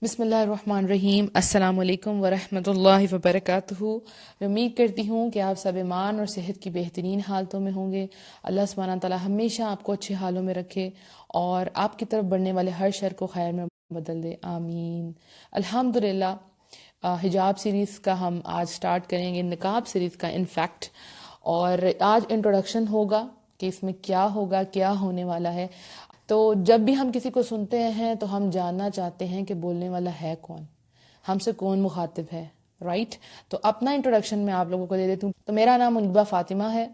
بسم اللہ الرحمن الرحیم. السلام علیکم ورحمۃ اللہ وبرکاتہ. میں امید کرتی ہوں کہ آپ سب ایمان اور صحت کی بہترین حالتوں میں ہوں گے. اللہ سبحانہ تعالیٰ ہمیشہ آپ کو اچھے حالوں میں رکھے اور آپ کی طرف بڑھنے والے ہر شر کو خیر میں بدل دے. آمین. الحمدللہ. حجاب سیریز کا ہم آج سٹارٹ کریں گے، نقاب سیریز کا انفیکٹ. اور آج انٹروڈکشن ہوگا کہ اس میں کیا ہوگا، کیا ہونے والا ہے. تو جب بھی ہم کسی کو سنتے ہیں تو ہم جاننا چاہتے ہیں کہ بولنے والا ہے کون، ہم سے کون مخاطب ہے، رائٹ؟ تو اپنا انٹروڈکشن میں آپ لوگوں کو دے دیتی ہوں. تو میرا نام منیبہ فاطمہ ہے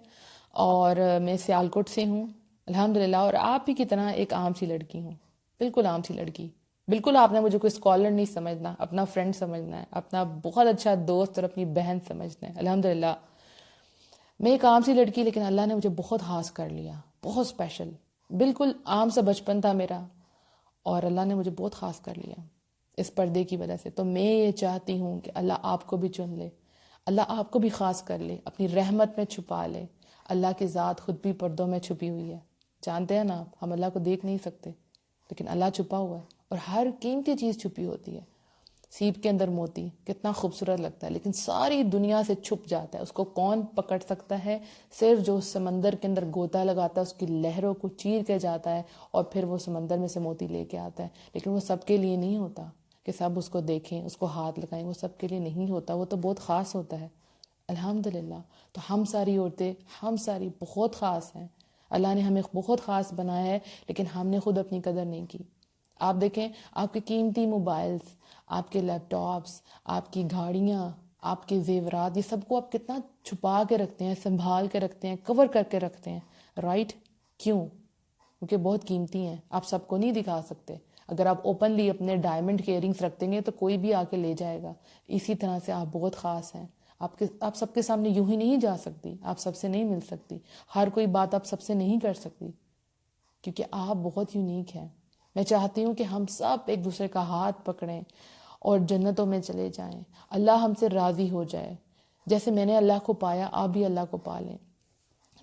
اور میں سیالکوٹ سے ہوں الحمدللہ. اور آپ ہی کی طرح ایک عام سی لڑکی ہوں، بالکل عام سی لڑکی. بالکل آپ نے مجھے کوئی اسکالر نہیں سمجھنا، اپنا فرینڈ سمجھنا ہے، اپنا بہت اچھا دوست اور اپنی بہن سمجھنا ہے. الحمدللہ میں ایک عام سی لڑکی، لیکن اللہ نے مجھے بہت خاص کر لیا، بہت اسپیشل. بالکل عام سا بچپن تھا میرا اور اللہ نے مجھے بہت خاص کر لیا اس پردے کی وجہ سے. تو میں یہ چاہتی ہوں کہ اللہ آپ کو بھی چن لے، اللہ آپ کو بھی خاص کر لے، اپنی رحمت میں چھپا لے. اللہ کی ذات خود بھی پردوں میں چھپی ہوئی ہے. جانتے ہیں نا آپ، ہم اللہ کو دیکھ نہیں سکتے لیکن اللہ چھپا ہوا ہے اور ہر قیمتی چیز چھپی ہوتی ہے. سیپ کے اندر موتی کتنا خوبصورت لگتا ہے لیکن ساری دنیا سے چھپ جاتا ہے. اس کو کون پکڑ سکتا ہے؟ صرف جو سمندر کے اندر گوتا لگاتا ہے، اس کی لہروں کو چیر کے جاتا ہے اور پھر وہ سمندر میں سے موتی لے کے آتا ہے. لیکن وہ سب کے لیے نہیں ہوتا کہ سب اس کو دیکھیں، اس کو ہاتھ لگائیں. وہ سب کے لیے نہیں ہوتا، وہ تو بہت خاص ہوتا ہے. الحمدللہ. تو ہم ساری عورتیں، ہم ساری بہت خاص ہیں. اللہ نے ہمیں بہت خاص بنایا ہے لیکن ہم نے خود اپنی قدر نہیں کی. آپ دیکھیں، آپ کے قیمتی موبائلز، آپ کے لیپ ٹاپس، آپ کی گاڑیاں، آپ کے زیورات، یہ سب کو آپ کتنا چھپا کے رکھتے ہیں، سنبھال کے رکھتے ہیں، کور کر کے رکھتے ہیں، رائٹ؟ کیوں؟ کیونکہ بہت قیمتی ہیں، آپ سب کو نہیں دکھا سکتے. اگر آپ اوپنلی اپنے ڈائمنڈ کے ایئرنگس رکھتے گے تو کوئی بھی آ کے لے جائے گا. اسی طرح سے آپ بہت خاص ہیں. آپ سب کے سامنے یوں ہی نہیں جا سکتی، آپ سب سے نہیں مل سکتی، ہر کوئی بات آپ سب سے نہیں کر سکتی کیونکہ آپ بہت یونیک ہیں. میں چاہتی ہوں کہ ہم سب ایک دوسرے کا ہاتھ پکڑیں اور جنتوں میں چلے جائیں. اللہ ہم سے راضی ہو جائے. جیسے میں نے اللہ کو پایا، آپ بھی اللہ کو پا لیں.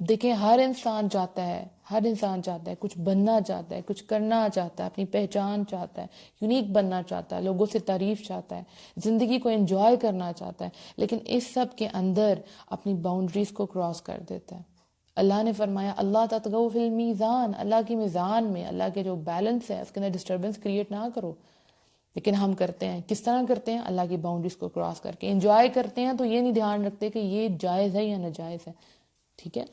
دیکھیں، ہر انسان چاہتا ہے، ہر انسان چاہتا ہے، کچھ بننا چاہتا ہے، کچھ کرنا چاہتا ہے، اپنی پہچان چاہتا ہے، یونیک بننا چاہتا ہے، لوگوں سے تعریف چاہتا ہے، زندگی کو انجوائے کرنا چاہتا ہے. لیکن اس سب کے اندر اپنی باؤنڈریز کو کراس کر دیتا ہے. اللہ نے فرمایا اللہ تطغوا فی المیزان، اللہ کی میزان میں، اللہ کے جو بیلنس ہے اس کے اندر ڈسٹربنس کریٹ نہ کرو. لیکن ہم کرتے ہیں، کس طرح کرتے ہیں؟ اللہ کی باؤنڈریز کو کراس کر کے. انجوائے کرتے ہیں تو یہ نہیں دھیان رکھتے کہ یہ جائز ہے یا ناجائز ہے. ٹھیک ہے؟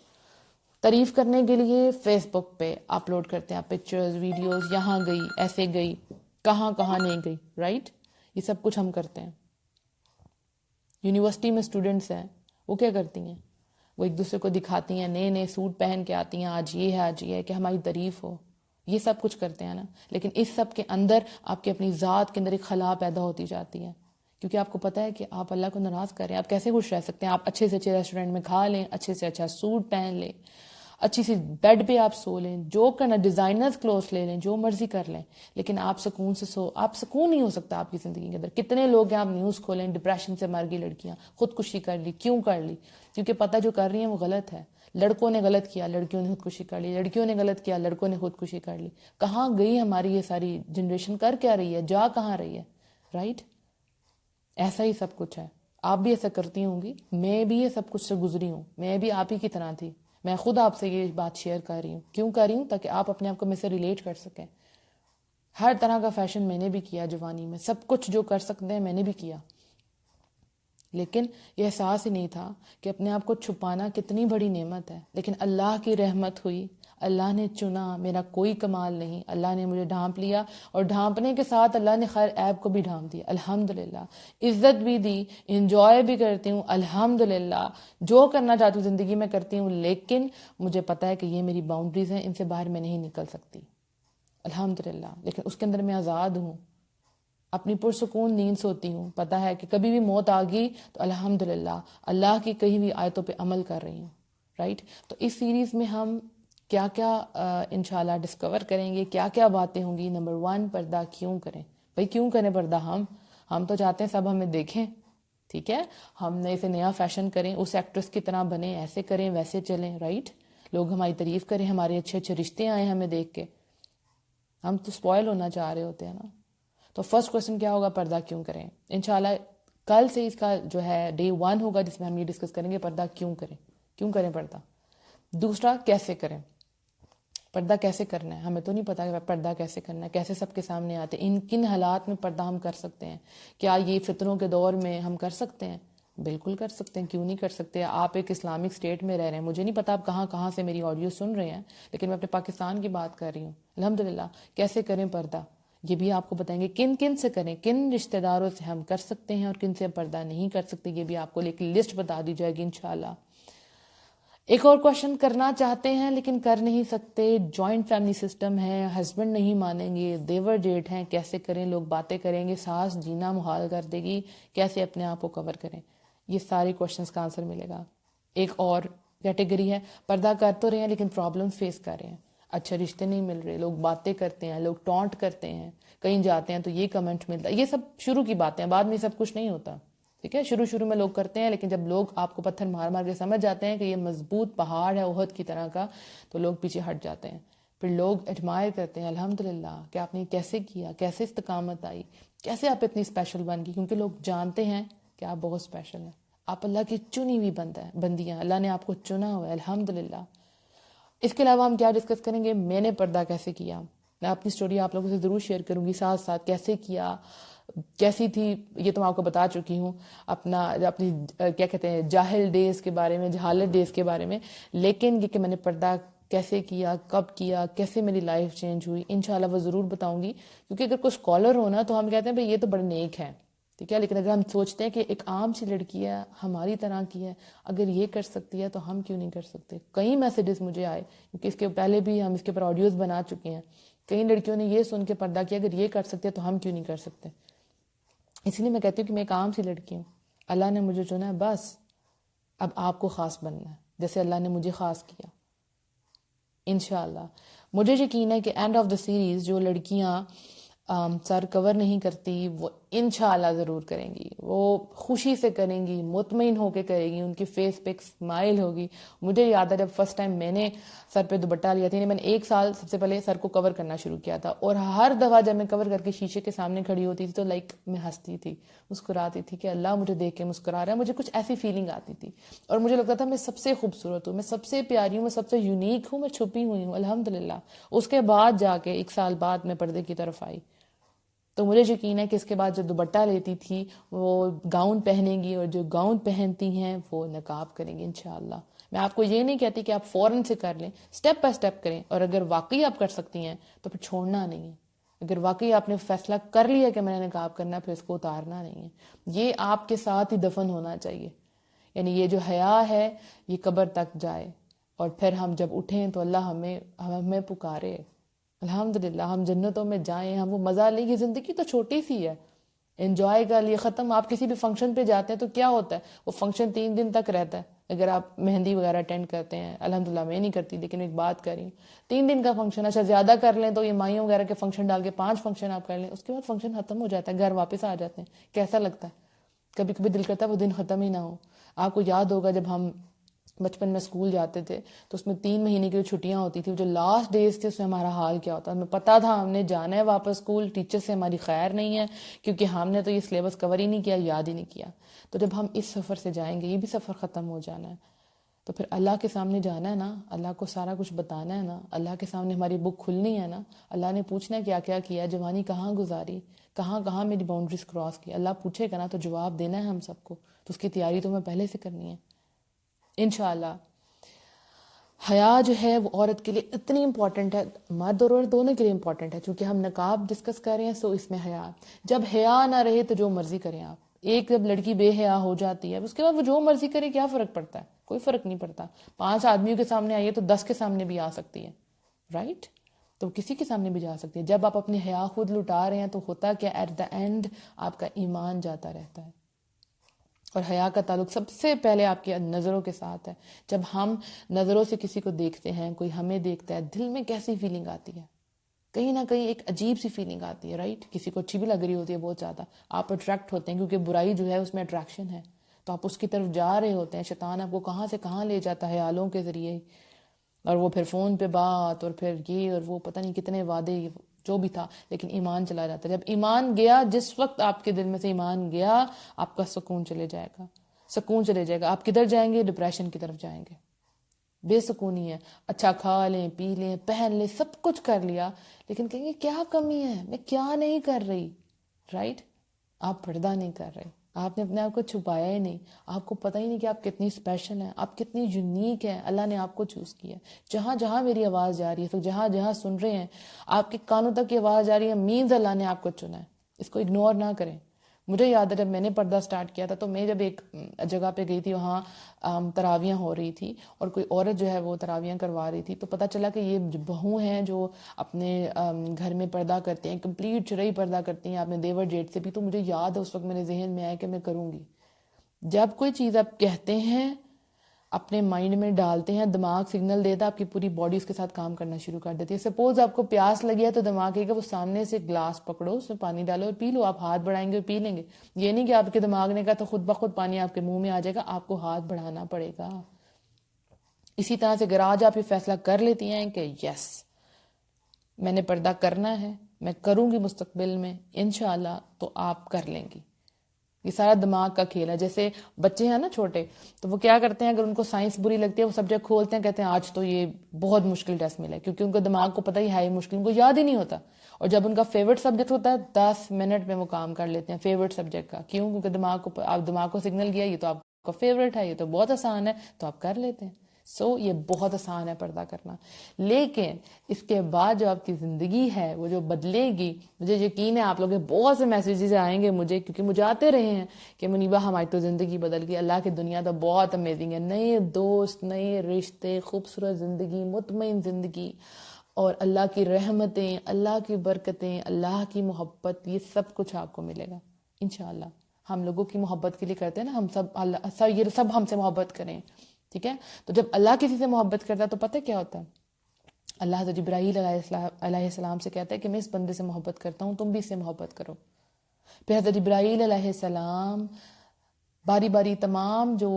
تعریف کرنے کے لیے فیس بک پہ اپلوڈ کرتے ہیں پکچرز، ویڈیوز، یہاں گئی، ایسے گئی، کہاں کہاں نہیں گئی، رائٹ؟ یہ سب کچھ ہم کرتے ہیں. یونیورسٹی میں اسٹوڈنٹس ہیں، وہ کیا کرتی ہیں؟ وہ ایک دوسرے کو دکھاتی ہیں، نئے نئے سوٹ پہن کے آتی ہیں، آج یہ ہے، آج یہ ہے، کہ ہماری تعریف ہو. یہ سب کچھ کرتے ہیں نا. لیکن اس سب کے اندر آپ کی اپنی ذات کے اندر ایک خلا پیدا ہوتی جاتی ہے کیونکہ آپ کو پتہ ہے کہ آپ اللہ کو ناراض کر رہے ہیں. آپ کیسے خوش رہ سکتے ہیں؟ آپ اچھے سے اچھے ریسٹورینٹ میں کھا لیں، اچھے سے اچھا سوٹ پہن لیں، اچھی سی بیڈ پہ آپ سو لیں، جو کرنا، ڈیزائنرز کلوتھ لے لیں، جو مرضی کر لیں، لیکن آپ سکون سے آپ سکون نہیں ہو سکتا آپ کی زندگی کے اندر. کتنے لوگ ہیں، آپ نیوز کھولیں، ڈپریشن سے مر گئی لڑکیاں، خودکشی کر لی. کیوں کر لی؟ کیونکہ پتہ جو کر رہی ہیں وہ غلط ہے. لڑکوں نے غلط کیا، لڑکیوں نے خودکشی کر لی، لڑکیوں نے غلط کیا، لڑکوں نے خودکشی کر لی. کہاں گئی ہماری یہ ساری جنریشن؟ کر کیا رہی ہے؟ جا کہاں رہی ہے؟ رائٹ؟ ایسا ہی سب کچھ ہے. آپ بھی ایسا کرتی ہوں گی، میں بھی یہ سب کچھ سے گزری ہوں، میں بھی آپ ہی کی طرح تھی. میں خود آپ سے یہ بات شیئر کر رہی ہوں. کیوں کر رہی ہوں؟ تاکہ آپ اپنے آپ کو میں سے ریلیٹ کر سکیں. ہر طرح کا فیشن میں نے بھی کیا جوانی میں، سب کچھ جو کر سکتے ہیں میں نے بھی کیا. لیکن یہ احساس ہی نہیں تھا کہ اپنے آپ کو چھپانا کتنی بڑی نعمت ہے. لیکن اللہ کی رحمت ہوئی، اللہ نے چنا، میرا کوئی کمال نہیں، اللہ نے مجھے ڈھانپ لیا اور ڈھانپنے کے ساتھ اللہ نے خیر عیب کو بھی ڈھانپ دیا. الحمدللہ. عزت بھی دی، انجوائے بھی کرتی ہوں الحمدللہ. جو کرنا چاہتی ہوں زندگی میں کرتی ہوں، لیکن مجھے پتہ ہے کہ یہ میری باؤنڈریز ہیں، ان سے باہر میں نہیں نکل سکتی الحمدللہ. لیکن اس کے اندر میں آزاد ہوں، اپنی پرسکون نیند سوتی ہوں. پتہ ہے کہ کبھی بھی موت آ گئی تو الحمدللہ اللہ کی کہی ہوئی آیتوں پہ عمل کر رہی ہوں. رائٹ؟ تو اس سیریز میں ہم کیا کیا انشاءاللہ ڈسکور کریں گے، کیا کیا باتیں ہوں گی. نمبر 1، پردہ کیوں کریں؟ بھئی کیوں کریں پردہ؟ ہم تو چاہتے ہیں سب ہمیں دیکھیں. ٹھیک ہے؟ ہم نئے سے نیا فیشن کریں، اس ایکٹریس کی طرح بنیں، ایسے کریں، ویسے چلیں. رائٹ؟ لوگ ہماری تعریف کریں، ہمارے اچھے اچھے رشتے آئیں ہمیں دیکھ کے. ہم تو سپوائل ہونا چاہ رہے ہوتے ہیں نا. تو فرسٹ کویشچن کیا ہوگا؟ پردہ کیوں کریں؟ انشاءاللہ کل سے اس کا جو ہے ڈے 1 ہوگا جس میں ہم یہ ڈسکس کریں گے پردہ کیوں کریں پردہ. دوسرا کیسے کریں، پردہ کیسے کرنا ہے. ہمیں تو نہیں پتا کہ پردہ کیسے کرنا ہے، کیسے سب کے سامنے آتے ہیں، کن حالات میں پردہ ہم کر سکتے ہیں. کیا یہ فتنوں کے دور میں ہم کر سکتے ہیں؟ بالکل کر سکتے ہیں، کیوں نہیں کر سکتے. آپ ایک اسلامک اسٹیٹ میں رہ رہے ہیں، مجھے نہیں پتا آپ کہاں سے میری آڈیو سن رہے ہیں، لیکن میں اپنے پاکستان کی بات کر رہی ہوں. الحمدللہ کیسے کریں پردہ یہ بھی آپ کو بتائیں گے. کن سے کریں، کن رشتہ داروں سے ہم کر سکتے ہیں اور کن سے پردہ نہیں کر سکتے، یہ بھی آپ کو ایک لسٹ بتا دی جائے گی انشاءاللہ. ایک اور کوشچن کرنا چاہتے ہیں لیکن کر نہیں سکتے. جوائنٹ فیملی سسٹم ہے، ہسبینڈ نہیں مانیں گے، دیور جیٹھ ہیں، کیسے کریں؟ لوگ باتیں کریں گے، ساس جینا محال کر دے گی، کیسے اپنے آپ کو کور کریں؟ یہ سارے کوشچنس کا آنسر ملے گا. ایک اور کیٹیگری ہے پردہ کر تو رہے ہیں لیکن پرابلم فیس کر رہے ہیں. اچھا رشتے نہیں مل رہے، لوگ باتیں کرتے ہیں، لوگ ٹونٹ کرتے ہیں، کہیں جاتے ہیں تو یہ کمنٹ ملتا ہے. یہ سب شروع کی باتیں ہیں، بعد میں سب کچھ نہیں ہوتا. ٹھیک ہے، شروع میں لوگ کرتے ہیں، لیکن جب لوگ آپ کو پتھر مار کے سمجھ جاتے ہیں کہ یہ مضبوط پہاڑ ہے احد کی طرح کا، تو لوگ پیچھے ہٹ جاتے ہیں. پھر لوگ ایڈمائر کرتے ہیں، الحمدللہ کہ آپ نے کیسے کیا، کیسے استقامت آئی، کیسے آپ اتنی اسپیشل بن گئی. کیونکہ لوگ جانتے ہیں کہ آپ بہت اسپیشل ہیں، آپ اللہ کی چنی ہوئی بندیاں، اللہ نے آپ کو چنا ہوا ہے الحمدللہ. اس کے علاوہ ہم کیا ڈسکس کریں گے؟ میں نے پردہ کیسے کیا. میں اپنی سٹوری آپ لوگوں سے ضرور شیئر کروں گی، ساتھ ساتھ کیسے کیا، کیسی تھی یہ تو میں آپ کو بتا چکی ہوں، اپنی کیا کہتے ہیں جاہل ڈیز کے بارے میں، جہالت ڈیز کے بارے میں. لیکن یہ کہ میں نے پردہ کیسے کیا، کب کیا، کیسے میری لائف چینج ہوئی، انشاءاللہ وہ ضرور بتاؤں گی. کیونکہ اگر کوئی اسکالر ہونا تو ہم کہتے ہیں بھئی یہ تو بڑے نیک ہے، ٹھیک ہے. لیکن اگر ہم سوچتے ہیں کہ ایک عام سی لڑکی ہے، ہماری طرح کی ہے، اگر یہ کر سکتی ہے تو ہم کیوں نہیں کر سکتے. کئی میسیجز مجھے آئے، کیونکہ اس کے پہلے بھی ہم اس کے اوپر آڈیوز بنا چکے ہیں. کئی لڑکیوں نے یہ سن کے پردہ کیا اگر یہ کر سکتے ہیں تو ہم کیوں نہیں کر سکتے. اس لیے میں کہتی ہوں کہ میں ایک عام سی لڑکی ہوں، اللہ نے مجھے چنا ہے، بس اب آپ کو خاص بننا ہے جیسے اللہ نے مجھے خاص کیا انشاءاللہ. مجھے یقین ہے کہ اینڈ آف دا سیریز جو لڑکیاں سر کور نہیں کرتی وہ انشاءاللہ ضرور کریں گی، وہ خوشی سے کریں گی، مطمئن ہو کے کریں گی، ان کی فیس پہ ایک اسمائل ہوگی. مجھے یاد ہے جب فرسٹ ٹائم میں نے سر پہ دوپٹہ لیا تھا، میں نے 1 سال سب سے پہلے سر کو کور کرنا شروع کیا تھا، اور ہر دفعہ جب میں کور کر کے شیشے کے سامنے کھڑی ہوتی تھی تو میں ہنستی تھی، مسکراتی تھی کہ اللہ مجھے دیکھ کے مسکرا رہا ہے. مجھے کچھ ایسی فیلنگ آتی تھی اور مجھے لگتا تھا میں سب سے خوبصورت ہوں، میں سب سے پیاری ہوں، میں سب سے یونیک ہوں، میں چھپی ہوئی ہوں الحمدللہ. اس کے بعد جا کے 1 سال بعد میں پردے کی طرف آئی. تو مجھے یقین ہے کہ اس کے بعد جو دوپٹہ لیتی تھی وہ گاؤن پہنے گی، اور جو گاؤن پہنتی ہیں وہ نقاب کریں گی انشاءاللہ. میں آپ کو یہ نہیں کہتی کہ آپ فوراً سے کر لیں، سٹیپ بائی سٹیپ کریں، اور اگر واقعی آپ کر سکتی ہیں تو پھر چھوڑنا نہیں ہے. اگر واقعی آپ نے فیصلہ کر لیا کہ میں نے نقاب کرنا ہے، پھر اس کو اتارنا نہیں ہے. یہ آپ کے ساتھ ہی دفن ہونا چاہیے. یعنی یہ جو حیا ہے یہ قبر تک جائے، اور پھر ہم جب اٹھیں تو اللہ ہمیں پکارے. الحمدللہ ہم جنتوں میں جائیں، ہم وہ مزہ لیں. یہ زندگی تو چھوٹی سی ہے، انجوائے کر لیے ختم. آپ کسی بھی فنکشن پہ جاتے ہیں تو کیا ہوتا ہے، وہ فنکشن 3 دن تک رہتا ہے. اگر آپ مہندی وغیرہ اٹینڈ کرتے ہیں، الحمدللہ میں نہیں کرتی لیکن ایک بات کر رہی ہوں، 3 دن کا فنکشن. اچھا زیادہ کر لیں تو یہ مائیوں وغیرہ کے فنکشن ڈال کے 5 فنکشن آپ کر لیں، اس کے بعد فنکشن ختم ہو جاتا ہے، گھر واپس آ جاتے ہیں. کیسا لگتا ہے؟ کبھی کبھی دل کرتا ہے وہ دن ختم ہی نہ ہو. آپ کو یاد ہوگا جب ہم بچپن میں اسکول جاتے تھے تو اس میں 3 مہینے کی جو چھٹیاں ہوتی تھی، جو لاسٹ ڈیز تھے، اس میں ہمارا حال کیا ہوتا. ہمیں پتا تھا ہم نے جانا ہے واپس اسکول، ٹیچر سے ہماری خیر نہیں ہے کیونکہ ہم نے تو یہ سلیبس کور ہی نہیں کیا، یاد ہی نہیں کیا. تو جب ہم اس سفر سے جائیں گے، یہ بھی سفر ختم ہو جانا ہے، تو پھر اللہ کے سامنے جانا ہے نا، اللہ کو سارا کچھ بتانا ہے نا، اللہ کے سامنے ہماری بک کھلنی ہے نا. اللہ نے پوچھنا ہے کیا کیا کیا، جوانی کہاں گزاری، کہاں میری باؤنڈریز کراس کی. اللہ پوچھے گا نا تو جواب دینا ہے ہم سب کو. تو اس کی تیاری تو ہمیں پہلے سے کرنی ہے انشاءاللہ. حیا جو ہے وہ عورت کے لیے اتنی امپورٹنٹ ہے، مرد اور عورت دونوں کے لیے امپورٹنٹ ہے. چونکہ ہم نقاب ڈسکس کر رہے ہیں سو اس میں حیا. جب حیا نہ رہے تو جو مرضی کریں آپ. ایک جب لڑکی بے حیا ہو جاتی ہے اس کے بعد وہ جو مرضی کرے، کیا فرق پڑتا ہے؟ کوئی فرق نہیں پڑتا. 5 آدمیوں کے سامنے آئیے تو 10 کے سامنے بھی آ سکتی ہے، رائٹ؟ تو کسی کے سامنے بھی جا سکتی ہے. جب آپ اپنی حیا خود لٹا رہے ہیں تو ہوتا کہ ایٹ دا اینڈ آپ کا ایمان جاتا رہتا ہے. اور حیا کا تعلق سب سے پہلے آپ کی نظروں کے ساتھ ہے. جب ہم نظروں سے کسی کو دیکھتے ہیں، کوئی ہمیں دیکھتا ہے، دل میں کیسی فیلنگ آتی ہے؟ کہیں نہ کہیں ایک عجیب سی فیلنگ آتی ہے، رائٹ؟ کسی کو اچھی بھی لگ رہی ہوتی ہے بہت زیادہ، آپ اٹریکٹ ہوتے ہیں کیونکہ برائی جو ہے اس میں اٹریکشن ہے، تو آپ اس کی طرف جا رہے ہوتے ہیں. شیطان آپ کو کہاں سے کہاں لے جاتا ہے خیالوں کے ذریعے، اور وہ پھر فون پہ بات، اور پھر یہ اور وہ پتہ نہیں کتنے وعدے جو بھی تھا، لیکن ایمان چلا جاتا ہے. جب ایمان گیا، جس وقت آپ کے دل میں سے ایمان گیا، آپ کا سکون چلے جائے گا، سکون چلے جائے گا. آپ کدھر جائیں گے؟ ڈپریشن کی طرف جائیں گے. بے سکونی ہے. اچھا کھا لیں، پی لیں، پہن لیں، سب کچھ کر لیا، لیکن کہیں گے کیا کمی ہے، میں کیا نہیں کر رہی. رائٹ؟ آپ پردہ نہیں کر رہے، آپ نے اپنے آپ کو چھپایا ہی نہیں. آپ کو پتہ ہی نہیں کہ آپ کتنی اسپیشل ہیں، آپ کتنی یونیک ہیں. اللہ نے آپ کو چوز کیا. جہاں جہاں میری آواز جا رہی ہے، جہاں جہاں سن رہے ہیں، آپ کے کانوں تک یہ آواز جا رہی ہے، مینز اللہ نے آپ کو چنا ہے. اس کو اگنور نہ کریں. مجھے یاد ہے جب میں نے پردہ سٹارٹ کیا تھا تو میں جب ایک جگہ پہ گئی تھی، وہاں تراویاں ہو رہی تھی اور کوئی عورت جو ہے وہ تراویاں کروا رہی تھی، تو پتہ چلا کہ یہ بہو ہیں جو اپنے گھر میں پردہ کرتے ہیں، کمپلیٹ چرئی پردہ کرتی ہیں. آپ نے دیور جیٹ سے بھی. تو مجھے یاد ہے اس وقت میرے ذہن میں آیا کہ میں کروں گی. جب کوئی چیز آپ کہتے ہیں، اپنے مائنڈ میں ڈالتے ہیں، دماغ سگنل دیتا ہے، آپ کی پوری باڈی اس کے ساتھ کام کرنا شروع کر دیتی ہے. سپوز آپ کو پیاس لگی ہے تو دماغ کہے گا وہ سامنے سے گلاس پکڑو، اس میں پانی ڈالو اور پی لو. آپ ہاتھ بڑھائیں گے اور پی لیں گے. یہ نہیں کہ آپ کے دماغ نے کہا تو خود بخود پانی آپ کے منہ میں آ جائے گا. آپ کو ہاتھ بڑھانا پڑے گا. اسی طرح سے اگر آج آپ یہ فیصلہ کر لیتی ہیں کہ یس میں نے پردہ کرنا ہے، میں کروں گی مستقبل میں انشاءاللہ، تو آپ کر لیں گی. یہ سارا دماغ کا کھیل ہے. جیسے بچے ہیں نا چھوٹے، تو وہ کیا کرتے ہیں، اگر ان کو سائنس بری لگتی ہے وہ سبجیکٹ کھولتے ہیں، کہتے ہیں آج تو یہ بہت مشکل ٹیسٹ ملا ہے، کیونکہ ان کو دماغ کو پتہ ہی ہے یہ مشکل، ان کو یاد ہی نہیں ہوتا. اور جب ان کا فیورٹ سبجیکٹ ہوتا ہے 10 منٹ میں وہ کام کر لیتے ہیں فیورٹ سبجیکٹ کا. کیوں؟ کیونکہ دماغ کو سگنل گیا یہ تو آپ کا فیورٹ ہے، یہ تو بہت آسان ہے، تو آپ کر لیتے ہیں. یہ بہت آسان ہے پردہ کرنا. لیکن اس کے بعد جو آپ کی زندگی ہے وہ جو بدلے گی، مجھے یقین ہے آپ لوگ بہت سے میسیجز آئیں گے مجھے، کیونکہ مجھے آتے رہے ہیں کہ منیبہ ہماری تو زندگی بدل گئی. اللہ کی دنیا تو بہت امیزنگ ہے. نئے دوست، نئے رشتے، خوبصورت زندگی، مطمئن زندگی، اور اللہ کی رحمتیں، اللہ کی برکتیں، اللہ کی محبت، یہ سب کچھ آپ کو ملے گا انشاءاللہ. ہم لوگوں کی محبت کے لیے کرتے ہیں نا، ہم سب یہ سب ہم سے محبت کریں. ٹھیک ہے؟ تو جب اللہ کسی سے محبت کرتا ہے تو پتہ کیا ہوتا ہے؟ اللہ حضرت جبرائیل علیہ السلام سے کہتا ہے کہ میں اس بندے سے محبت کرتا ہوں، تم بھی اس سے محبت کرو. پھر حضرت جبرائیل علیہ السلام باری باری تمام جو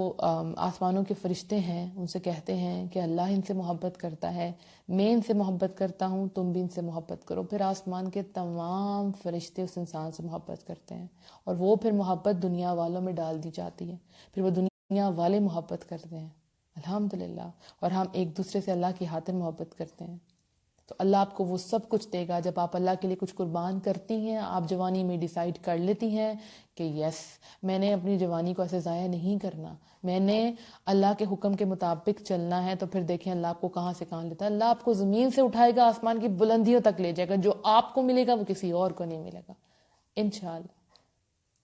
آسمانوں کے فرشتے ہیں ان سے کہتے ہیں کہ اللہ ان سے محبت کرتا ہے، میں ان سے محبت کرتا ہوں، تم بھی ان سے محبت کرو. پھر آسمان کے تمام فرشتے اس انسان سے محبت کرتے ہیں، اور وہ پھر محبت دنیا والوں میں ڈال دی جاتی ہے. پھر وہ دنیا والے محبت کرتے ہیں الحمدللہ، اور ہم ایک دوسرے سے اللہ کی خاطر محبت کرتے ہیں. تو اللہ آپ کو وہ سب کچھ دے گا جب آپ اللہ کے لیے کچھ قربان کرتی ہیں. آپ جوانی میں ڈیسائیڈ کر لیتی ہیں کہ یس میں نے اپنی جوانی کو ایسے ضائع نہیں کرنا، میں نے اللہ کے حکم کے مطابق چلنا ہے. تو پھر دیکھیں اللہ آپ کو کہاں سے کہاں لیتا ہے. اللہ آپ کو زمین سے اٹھائے گا، آسمان کی بلندیوں تک لے جائے گا. جو آپ کو ملے گا وہ کسی اور کو نہیں ملے گا انشاءاللہ.